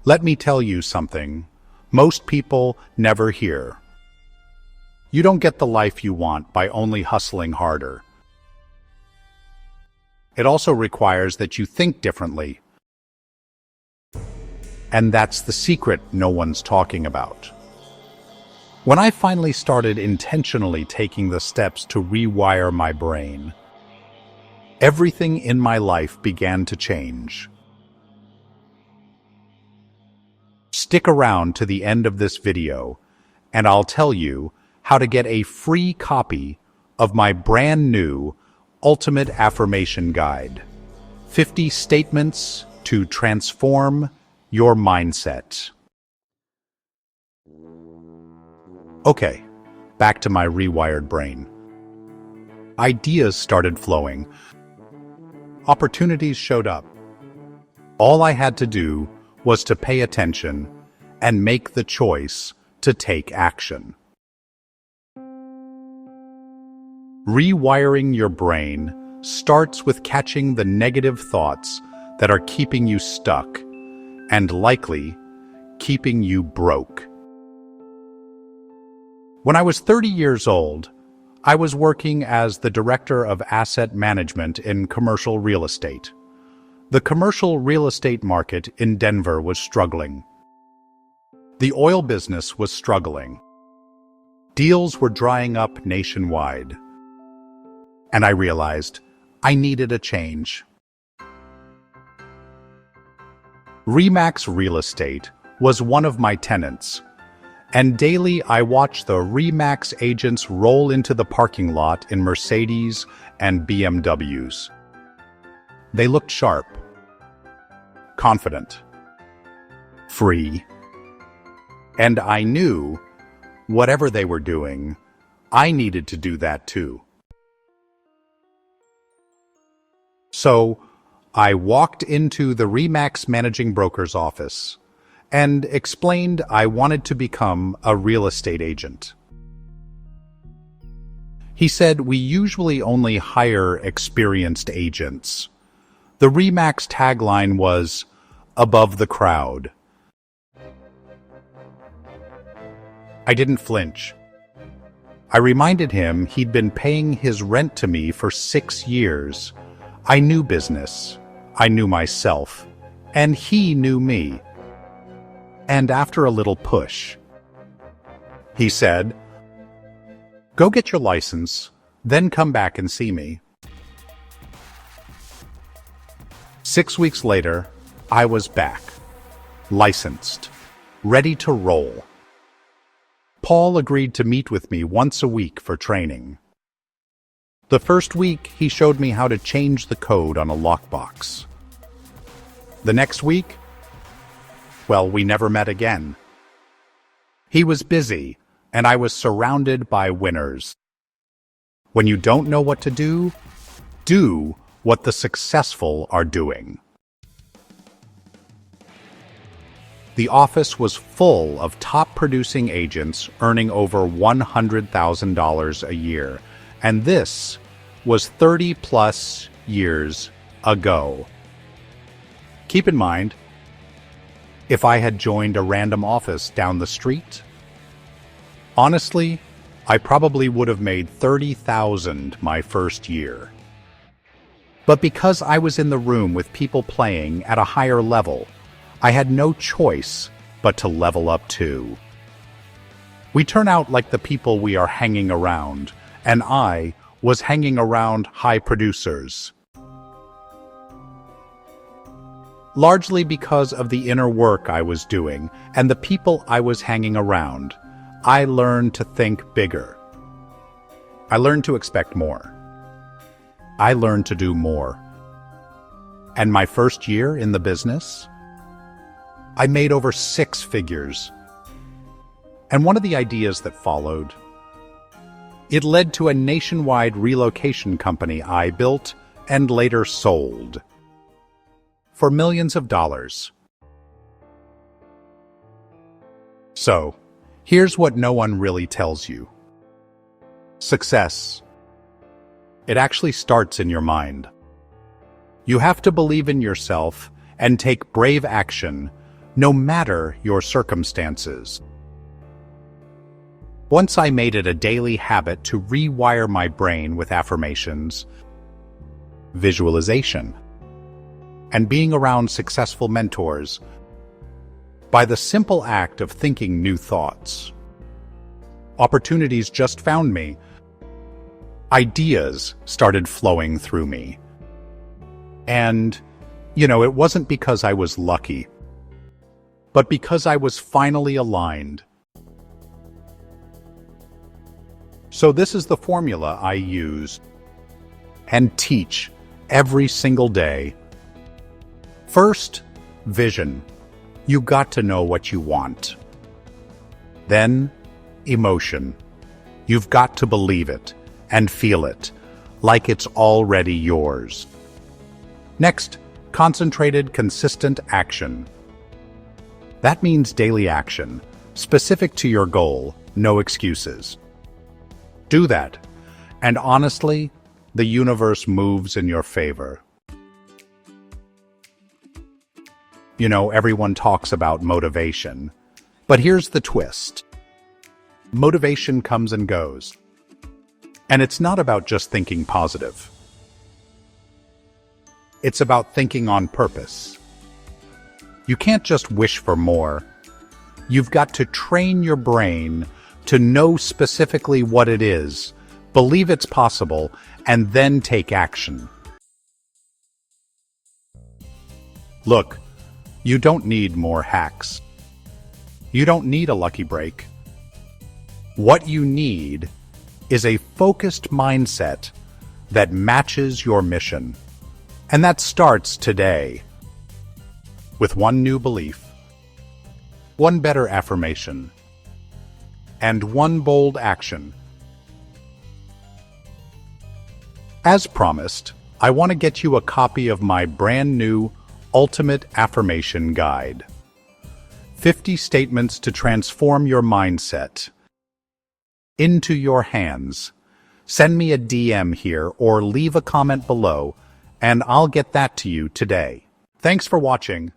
Let me tell you something most people never hear. You don't get the life you want by only hustling harder. It also requires that you think differently. And that's the secret no one's talking about. When I finally started intentionally taking the steps to rewire my brain, everything in my life began to change. Stick around to the end of this video, and I'll tell you how to get a free copy of my brand new Ultimate Affirmation Guide, 50 Statements to Transform Your Mindset. Okay, back to my rewired brain. Ideas started flowing. Opportunities showed up. All I had to do was to pay attention and make the choice to take action. Rewiring your brain starts with catching the negative thoughts that are keeping you stuck and likely keeping you broke. When I was 30 years old, I was working as the director of asset management in commercial real estate. The commercial real estate market in Denver was struggling. The oil business was struggling. Deals were drying up nationwide. And I realized I needed a change. RE/MAX Real Estate was one of my tenants, and daily I watched the RE/MAX agents roll into the parking lot in Mercedes and BMWs. They looked sharp, confident, free, and I knew, whatever they were doing, I needed to do that too. So, I walked into the RE/MAX managing broker's office and explained I wanted to become a real estate agent. He said we usually only hire experienced agents. The RE/MAX tagline was, "Above the crowd." I didn't flinch. I reminded him he'd been paying his rent to me for 6 years. I knew business, I knew myself, and he knew me. And after a little push, he said, "Go get your license, then come back and see me." 6 weeks later, I was back, licensed, ready to roll. Paul agreed to meet with me once a week for training. The first week, he showed me how to change the code on a lockbox. The next week, well, we never met again. He was busy, and I was surrounded by winners. When you don't know what to do what the successful are doing. The office was full of top-producing agents earning over $100,000 a year, and this was 30-plus years ago. Keep in mind, if I had joined a random office down the street, honestly, I probably would have made $30,000 my first year. But because I was in the room with people playing at a higher level, I had no choice but to level up too. We turn out like the people we are hanging around, and I was hanging around high producers. Largely because of the inner work I was doing and the people I was hanging around, I learned to think bigger. I learned to expect more. I learned to do more. And my first year in the business, I made over 6 figures. And one of the ideas that followed, it led to a nationwide relocation company I built and later sold for millions of dollars. So, here's what no one really tells you. Success. It actually starts in your mind. You have to believe in yourself and take brave action no matter your circumstances. Once I made it a daily habit to rewire my brain with affirmations, visualization, and being around successful mentors, by the simple act of thinking new thoughts, opportunities just found me. Ideas started flowing through me. And, it wasn't because I was lucky, but because I was finally aligned. So this is the formula I use and teach every single day. First, vision. You got to know what you want. Then, emotion. You've got to believe it and feel it, like it's already yours. Next, concentrated, consistent action. That means daily action, specific to your goal, no excuses. Do that, and honestly, the universe moves in your favor. Everyone talks about motivation, but here's the twist. Motivation comes and goes, and it's not about just thinking positive. It's about thinking on purpose. You can't just wish for more. You've got to train your brain to know specifically what it is, believe it's possible, and then take action. Look, you don't need more hacks. You don't need a lucky break. What you need is a focused mindset that matches your mission. And that starts today. With one new belief, one better affirmation, and one bold action. As promised, I want to get you a copy of my brand new Ultimate Affirmation Guide. 50 statements to transform your mindset. Into your hands. Send me a DM here or leave a comment below, and I'll get that to you today. Thanks for watching.